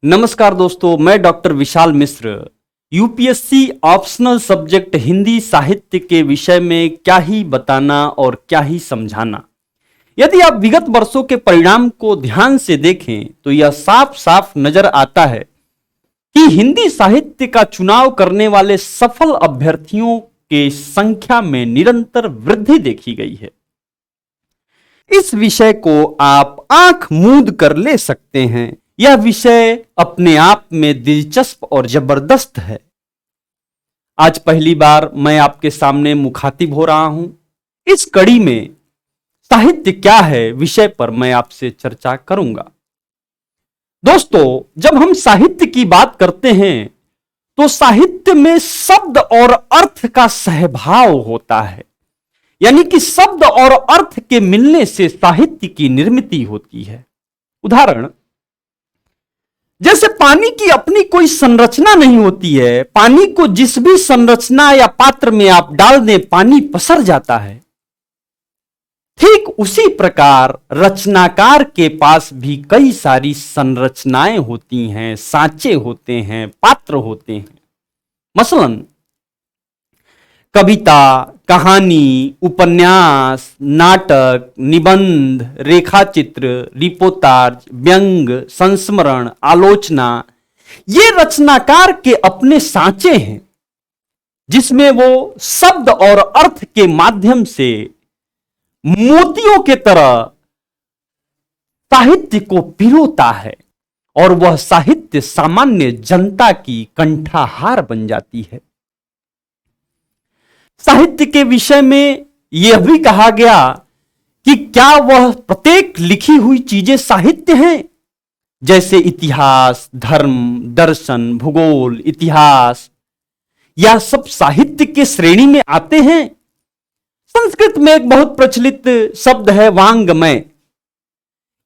नमस्कार दोस्तों, मैं डॉक्टर विशाल मिश्र। यूपीएससी ऑप्शनल सब्जेक्ट हिंदी साहित्य के विषय में क्या ही बताना और क्या ही समझाना। यदि आप विगत वर्षों के परिणाम को ध्यान से देखें तो यह साफ साफ नजर आता है कि हिंदी साहित्य का चुनाव करने वाले सफल अभ्यर्थियों के संख्या में निरंतर वृद्धि देखी गई है। इस विषय को आप आंख मूंद कर ले सकते हैं। यह विषय अपने आप में दिलचस्प और जबरदस्त है। आज पहली बार मैं आपके सामने मुखातिब हो रहा हूं। इस कड़ी में साहित्य क्या है विषय पर मैं आपसे चर्चा करूंगा। दोस्तों, जब हम साहित्य की बात करते हैं तो साहित्य में शब्द और अर्थ का सहभाव होता है, यानी कि शब्द और अर्थ के मिलने से साहित्य की निर्मिति होती है। उदाहरण, जैसे पानी की अपनी कोई संरचना नहीं होती है, पानी को जिस भी संरचना या पात्र में आप डाल दें पानी पसर जाता है। ठीक उसी प्रकार रचनाकार के पास भी कई सारी संरचनाएं होती हैं, सांचे होते हैं, पात्र होते हैं। मसलन कविता, कहानी, उपन्यास, नाटक, निबंध, रेखाचित्र, रिपोर्टाज, व्यंग, संस्मरण, आलोचना, ये रचनाकार के अपने सांचे हैं जिसमें वो शब्द और अर्थ के माध्यम से मोतियों के तरह साहित्य को पिरोता है और वह साहित्य सामान्य जनता की कंठाहार बन जाती है। साहित्य के विषय में यह भी कहा गया कि क्या वह प्रत्येक लिखी हुई चीजें साहित्य हैं? जैसे इतिहास, धर्म, दर्शन, भूगोल, इतिहास, यह सब साहित्य के श्रेणी में आते हैं। संस्कृत में एक बहुत प्रचलित शब्द है वांग्मय,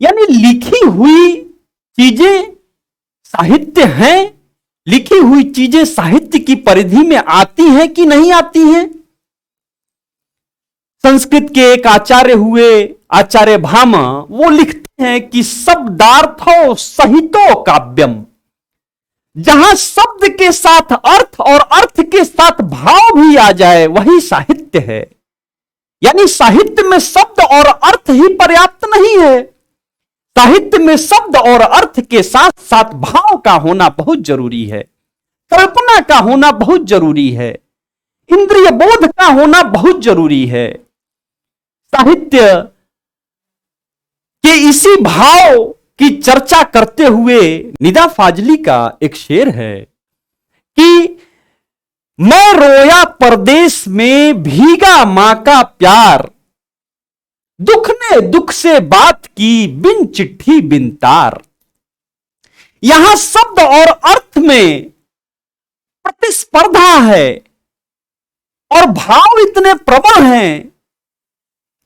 यानी लिखी हुई चीजें साहित्य हैं। लिखी हुई चीजें साहित्य की परिधि में आती हैं कि नहीं आती हैं? संस्कृत के एक आचार्य हुए आचार्य भामा, वो लिखते हैं कि शब्दार्थो सहितो काव्यम। जहां शब्द के साथ अर्थ और अर्थ के साथ भाव भी आ जाए वही साहित्य है। यानी साहित्य में शब्द और अर्थ ही पर्याप्त नहीं है, साहित्य में शब्द और अर्थ के साथ साथ भाव का होना बहुत जरूरी है, कल्पना का होना बहुत जरूरी है, इंद्रिय बोध का होना बहुत जरूरी है। साहित्य के इसी भाव की चर्चा करते हुए निदा फाजली का एक शेर है कि मैं रोया परदेश में भीगा मां का प्यार, दुख ने दुख से बात की बिन चिट्ठी बिन तार। यहां शब्द और अर्थ में प्रतिस्पर्धा है और भाव इतने प्रबल हैं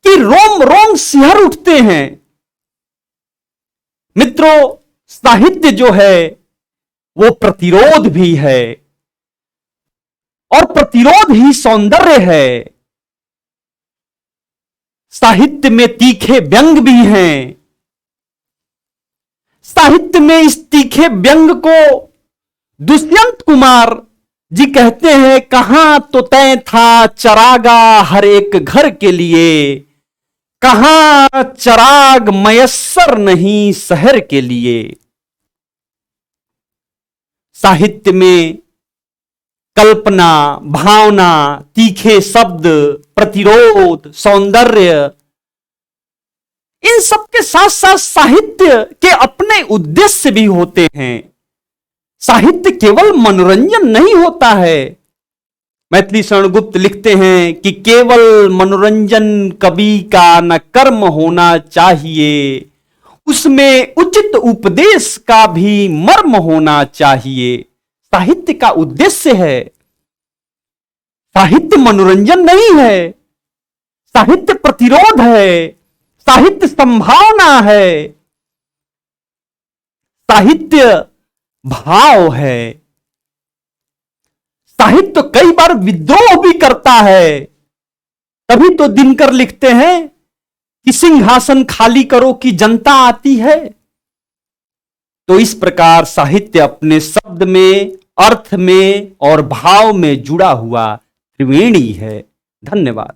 कि रोम रोम सिहर उठते हैं। मित्रों, साहित्य जो है वो प्रतिरोध भी है और प्रतिरोध ही सौंदर्य है। साहित्य में तीखे व्यंग भी हैं। साहित्य में इस तीखे व्यंग को दुष्यंत कुमार जी कहते हैं, कहां तो तय था चरागा हर एक घर के लिए, कहां चराग मयस्सर नहीं शहर के लिए। साहित्य में कल्पना, भावना, तीखे शब्द, प्रतिरोध, सौंदर्य, इन सब के साथ साथ साहित्य के अपने उद्देश्य भी होते हैं। साहित्य केवल मनोरंजन नहीं होता है। मैथिली शरण गुप्त लिखते हैं कि केवल मनोरंजन कवि का न कर्म होना चाहिए, उसमें उचित उपदेश का भी मर्म होना चाहिए। साहित्य का उद्देश्य है। साहित्य मनोरंजन नहीं है, साहित्य प्रतिरोध है, साहित्य संभावना है, साहित्य भाव है। साहित्य कई बार विद्रोह भी करता है। तभी तो दिनकर लिखते हैं कि सिंहासन खाली करो कि जनता आती है। तो इस प्रकार साहित्य अपने शब्द में, अर्थ में और भाव में जुड़ा हुआ त्रिवेणी है। धन्यवाद।